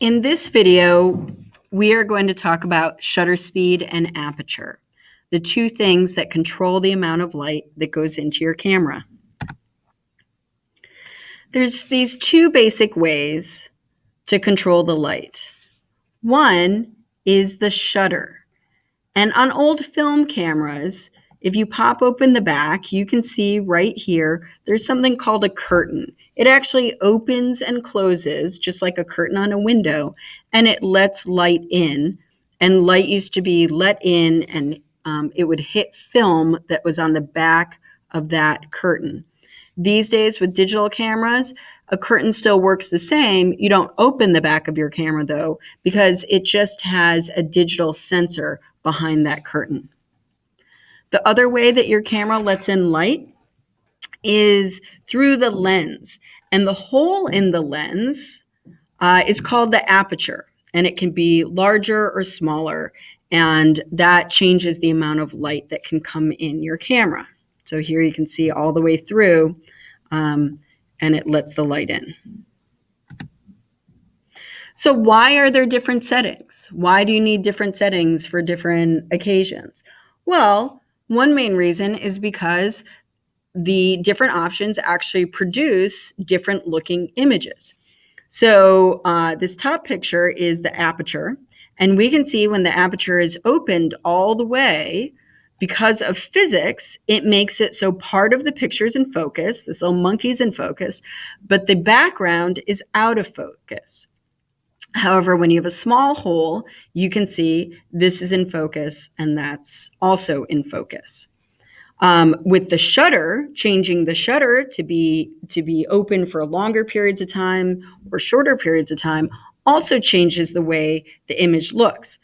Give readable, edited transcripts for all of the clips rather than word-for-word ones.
In this video, we are going to talk about shutter speed and aperture, the two things that control the amount of light that goes into your camera. There's these two basic ways to control the light. One is the shutter. And on old film cameras, if you pop open the back, you can see right here, there's something called a curtain. It actually opens and closes just like a curtain on a window, and it lets light in. And light used to be let in, and it would hit film that was on the back of that curtain. These days with digital cameras, a curtain still works the same. You don't open the back of your camera though, because it just has a digital sensor behind that curtain. The other way that your camera lets in light is through the lens. And the hole in the lens is called the aperture. And it can be larger or smaller. And that changes the amount of light that can come in your camera. So here you can see all the way through, and it lets the light in. So why are there different settings? Why do you need different settings for different occasions? Well, one main reason is because the different options actually produce different looking images. So this top picture is the aperture, and we can see when the aperture is opened all the way, because of physics, it makes it so part of the picture is in focus, this little monkey's in focus, but the background is out of focus. However, when you have a small hole, you can see this is in focus and that's also in focus. With the shutter, changing the shutter to be open for longer periods of time or shorter periods of time also changes the way the image looks.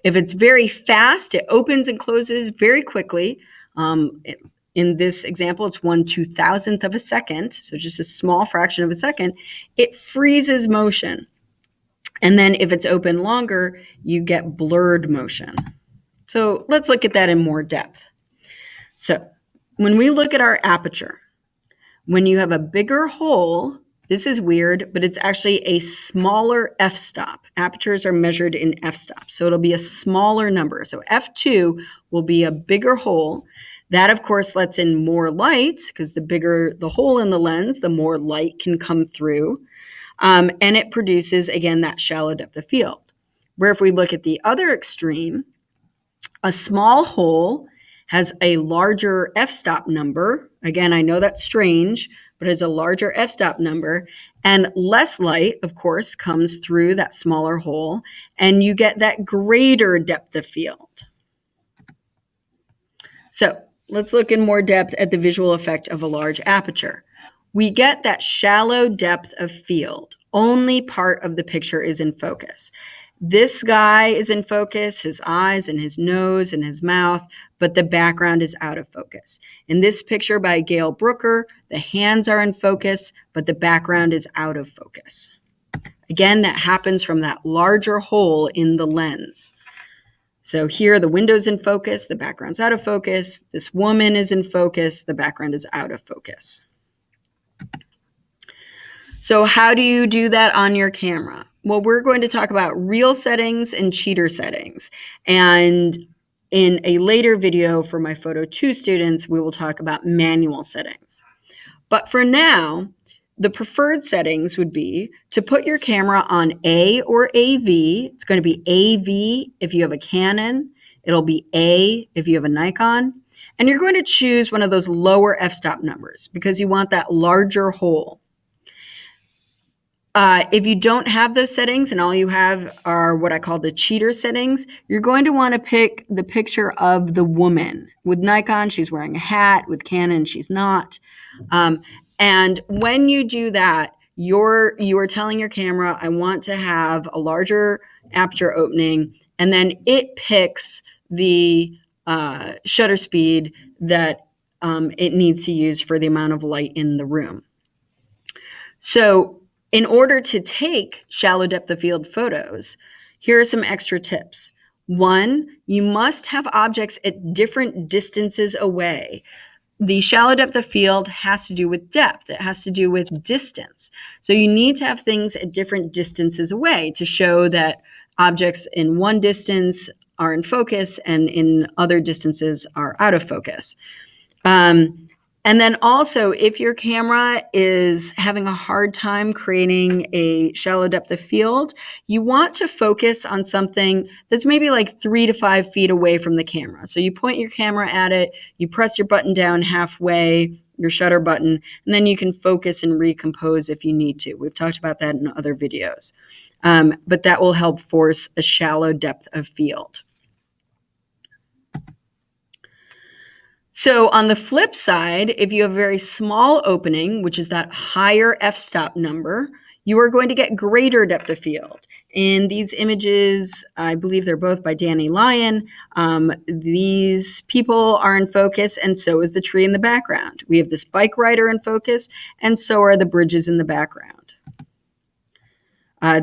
If it's very fast, it opens and closes very quickly. In this example, it's 1/2000th of a second, so just a small fraction of a second. It freezes motion. And then if it's open longer, you get blurred motion. So let's look at that in more depth. So when we look at our aperture, when you have a bigger hole, this is weird, but it's actually a smaller f-stop. Apertures are measured in f-stops, so it'll be a smaller number. So f2 will be a bigger hole. That, of course, lets in more light, because the bigger the hole in the lens, the more light can come through. And it produces, again, that shallow depth of field. Where if we look at the other extreme, a small hole has a larger f-stop number. Again, I know that's strange, but has a larger f-stop number, and less light, of course, comes through that smaller hole, and you get that greater depth of field. So let's look in more depth at the visual effect of a large aperture. We get that shallow depth of field. Only part of the picture is in focus. This guy is in focus, his eyes and his nose and his mouth, but the background is out of focus. In this picture by Gail Brooker, the hands are in focus, but the background is out of focus. Again, that happens from that larger hole in the lens. So here the window's in focus, the background's out of focus. This woman is in focus, the background is out of focus. So how do you do that on your camera? Well, we're going to talk about real settings and cheater settings. And in a later video for my Photo 2 students, we will talk about manual settings. But for now, the preferred settings would be to put your camera on A or AV. It's going to be AV if you have a Canon. It'll be A if you have a Nikon. And you're going to choose one of those lower f-stop numbers because you want that larger hole. If you don't have those settings and all you have are what I call the cheater settings, you're going to want to pick the picture of the woman. With Nikon, she's wearing a hat. With Canon, she's not. And when you do that, you are telling your camera, I want to have a larger aperture opening, and then it picks the shutter speed that it needs to use for the amount of light in the room. So in order to take shallow depth of field photos, here are some extra tips. One, you must have objects at different distances away. the shallow depth of field has to do with depth. It has to do with distance. So you need to have things at different distances away to show that objects in one distance are in focus and in other distances are out of focus. And then also, if your camera is having a hard time creating a shallow depth of field, you want to focus on something that's maybe like 3 to 5 feet away from the camera. So you point your camera at it, you press your button down halfway, your shutter button, and then you can focus and recompose if you need to. We've talked about that in other videos. But that will help force a shallow depth of field. So on the flip side, if you have a very small opening, which is that higher f-stop number, you are going to get greater depth of field. In these images, I believe they're both by Danny Lyon. These people are in focus, and so is the tree in the background. We have this bike rider in focus, and so are the bridges in the background.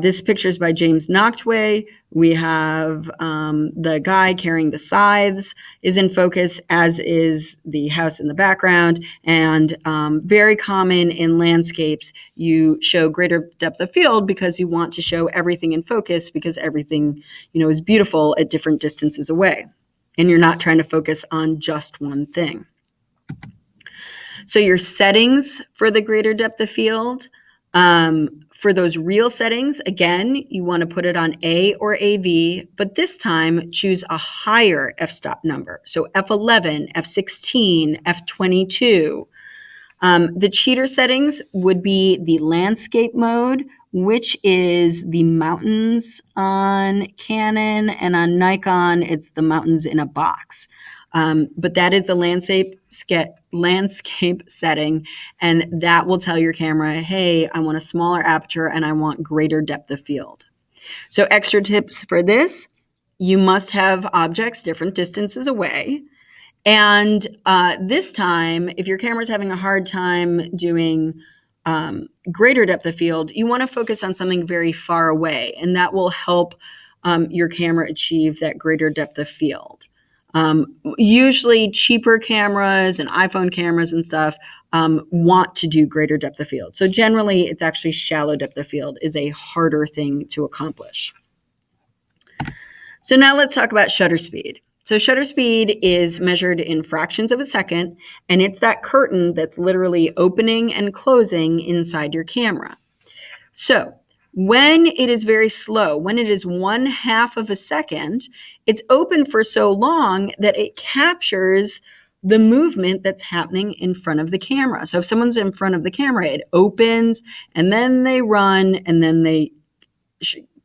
This picture is by James Noctway. We have the guy carrying the scythes is in focus, as is the house in the background. And very common in landscapes, you show greater depth of field because you want to show everything in focus, because everything, is beautiful at different distances away. And you're not trying to focus on just one thing. So your settings for the greater depth of field, for those real settings, again, you want to put it on A or AV, but this time choose a higher f-stop number. So F11, F16, F22. The cheater settings would be the landscape mode, which is the mountains on Canon, and on Nikon, it's the mountains in a box. But that is the landscape setting, and that will tell your camera, hey, I want a smaller aperture and I want greater depth of field. So extra tips for this: you must have objects different distances away. And this time, if your camera's having a hard time doing greater depth of field, you want to focus on something very far away, and that will help your camera achieve that greater depth of field. Usually cheaper cameras and iPhone cameras and stuff want to do greater depth of field. So generally, it's actually shallow depth of field is a harder thing to accomplish. So now let's talk about shutter speed. So shutter speed is measured in fractions of a second, and it's that curtain that's literally opening and closing inside your camera. So when it is very slow, when it is 1/2 of a second, it's open for so long that it captures the movement that's happening in front of the camera. So if someone's in front of the camera, it opens and then they run and then the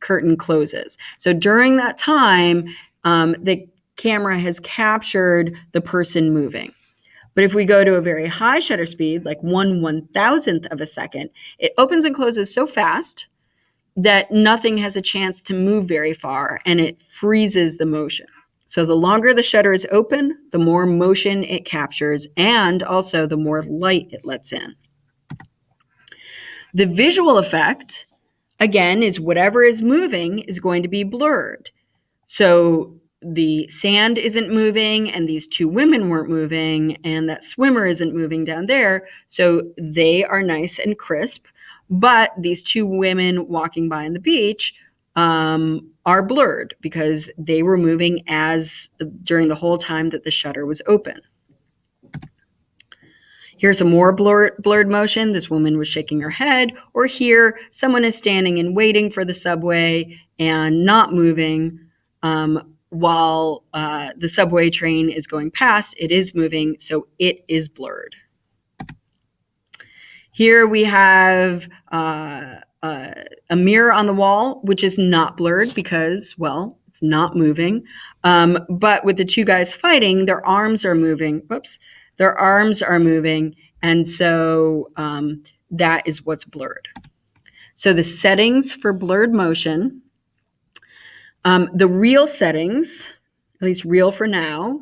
curtain closes. So during that time, the camera has captured the person moving. But if we go to a very high shutter speed, like 1/1000th of a second, it opens and closes so fast that nothing has a chance to move very far, and it freezes the motion. So the longer the shutter is open, the more motion it captures, and also the more light it lets in. The visual effect, again, is whatever is moving is going to be blurred. So the sand isn't moving, and these two women weren't moving, and that swimmer isn't moving down there. So they are nice and crisp. But these two women walking by on the beach are blurred because they were moving during the whole time that the shutter was open. Here's a more blurred motion. This woman was shaking her head. Or here, someone is standing and waiting for the subway and not moving while the subway train is going past. It is moving, so it is blurred. Here we have a mirror on the wall, which is not blurred because, well, it's not moving. But with the two guys fighting, their arms are moving. Whoops. Their arms are moving, and so that is what's blurred. So the settings for blurred motion, the real settings, at least real for now,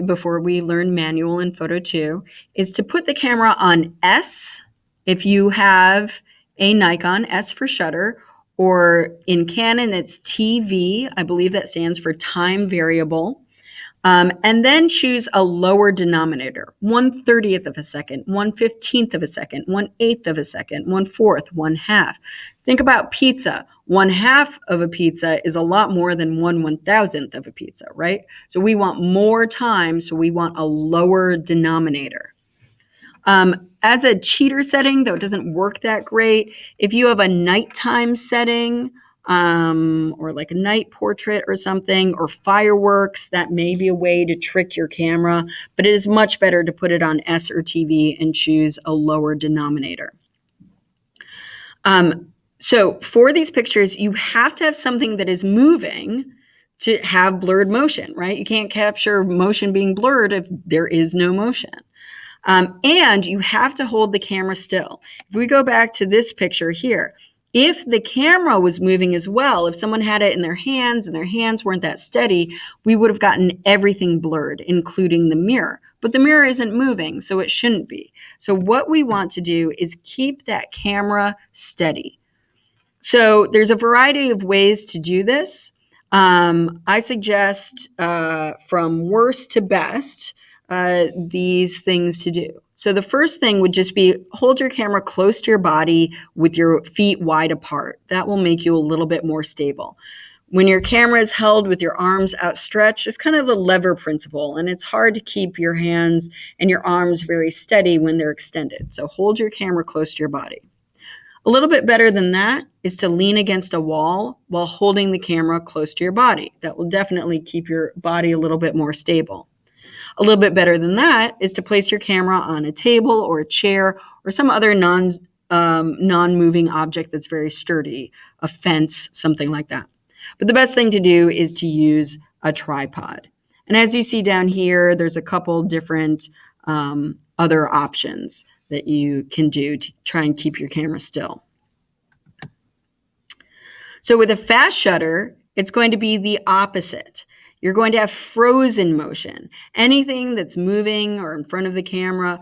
before we learn manual in Photo 2, is to put the camera on S if you have a Nikon, S for shutter, or in Canon it's TV. I believe that stands for time variable. And then choose a lower denominator, 1/30th of a second, 1/15th of a second, 1/8th of a second, 1/4, 1/2. Think about pizza. 1/2 of a pizza is a lot more than 1/1000th of a pizza, right? So we want more time, so we want a lower denominator. As a cheater setting, though it doesn't work that great, if you have a nighttime setting, or like a night portrait or something, or fireworks, that may be a way to trick your camera, but it is much better to put it on S or TV and choose a lower denominator. So for these pictures, you have to have something that is moving to have blurred motion, right? You can't capture motion being blurred if there is no motion. And you have to hold the camera still. If we go back to this picture here, if the camera was moving as well, if someone had it in their hands and their hands weren't that steady, we would have gotten everything blurred, including the mirror. But the mirror isn't moving, so it shouldn't be. So what we want to do is keep that camera steady. So there's a variety of ways to do this. I suggest from worst to best these things to do. So the first thing would just be hold your camera close to your body with your feet wide apart. That will make you a little bit more stable. When your camera is held with your arms outstretched, it's kind of the lever principle, and it's hard to keep your hands and your arms very steady when they're extended. So hold your camera close to your body. A little bit better than that is to lean against a wall while holding the camera close to your body. That will definitely keep your body a little bit more stable. A little bit better than that is to place your camera on a table or a chair or some other non-moving object that's very sturdy, a fence, something like that. But the best thing to do is to use a tripod. And as you see down here, there's a couple different other options that you can do to try and keep your camera still. So with a fast shutter, it's going to be the opposite. You're going to have frozen motion. Anything that's moving or in front of the camera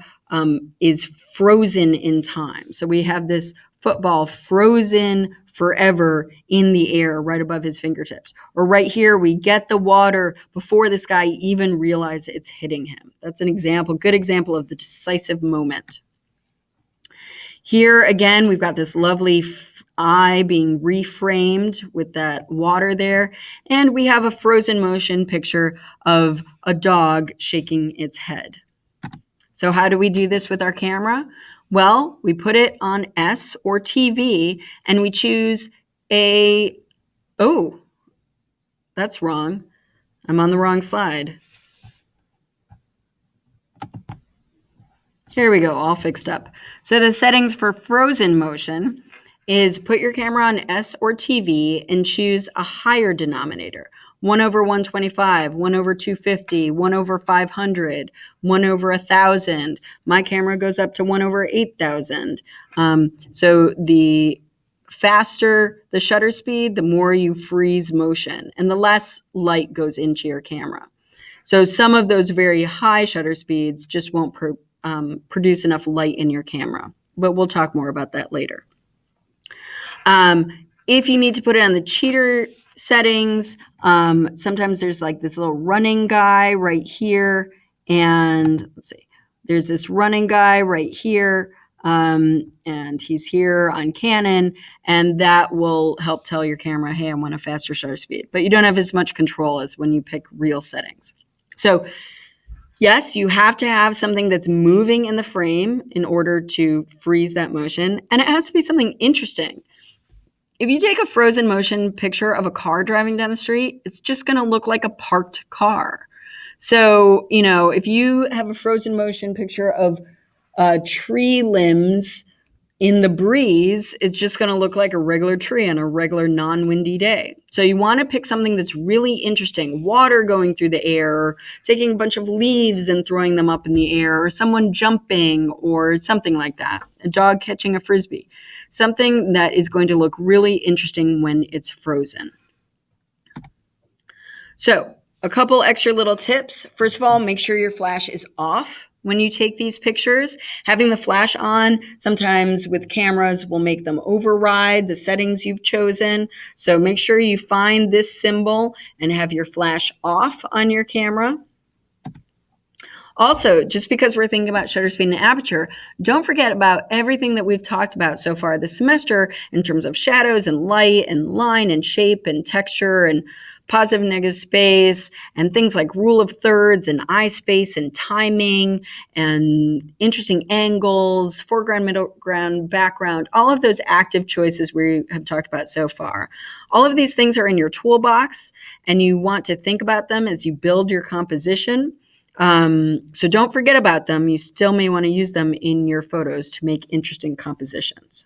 is frozen in time. So we have this football frozen forever in the air right above his fingertips. Or right here, we get the water before this guy even realizes it's hitting him. That's an example, good example of the decisive moment. Here again, we've got this lovely eye being reframed with that water there. And we have a frozen motion picture of a dog shaking its head. So how do we do this with our camera? Well, we put it on S or TV and we choose oh, that's wrong. I'm on the wrong slide. Here we go, all fixed up. So the settings for frozen motion is put your camera on S or TV and choose a higher denominator. 1/125, 1/250, 1/500, 1/1000. My camera goes up to 1/8000. So the faster the shutter speed, the more you freeze motion and the less light goes into your camera. So some of those very high shutter speeds just won't produce enough light in your camera, but we'll talk more about that later. If you need to put it on the cheater settings, sometimes there's like this little running guy right here, and let's see, there's this running guy right here, and he's here on Canon, and that will help tell your camera, hey, I want a faster shutter speed, but you don't have as much control as when you pick real settings. So yes, you have to have something that's moving in the frame in order to freeze that motion, and it has to be something interesting. If you take a frozen motion picture of a car driving down the street, it's just going to look like a parked car. So, if you have a frozen motion picture of tree limbs in the breeze, it's just going to look like a regular tree on a regular non-windy day. So you want to pick something that's really interesting. Water going through the air, or taking a bunch of leaves and throwing them up in the air, or someone jumping, or something like that. A dog catching a frisbee. Something that is going to look really interesting when it's frozen. So a couple extra little tips. First of all, make sure your flash is off when you take these pictures. Having the flash on, sometimes with cameras, will make them override the settings you've chosen. So make sure you find this symbol and have your flash off on your camera. Also, just because we're thinking about shutter speed and aperture, don't forget about everything that we've talked about so far this semester in terms of shadows and light and line and shape and texture and positive and negative space and things like rule of thirds and eye space and timing and interesting angles, foreground, middle ground, background, all of those active choices we have talked about so far. All of these things are in your toolbox, and you want to think about them as you build your composition. So don't forget about them. You still may want to use them in your photos to make interesting compositions.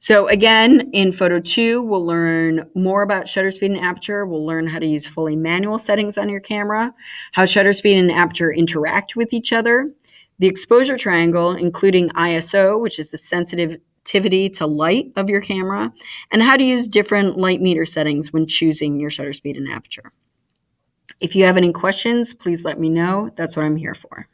So again, in photo 2, we'll learn more about shutter speed and aperture. We'll learn how to use fully manual settings on your camera, how shutter speed and aperture interact with each other, the exposure triangle, including ISO, which is the sensitivity to light of your camera, and how to use different light meter settings when choosing your shutter speed and aperture. If you have any questions, please let me know. That's what I'm here for.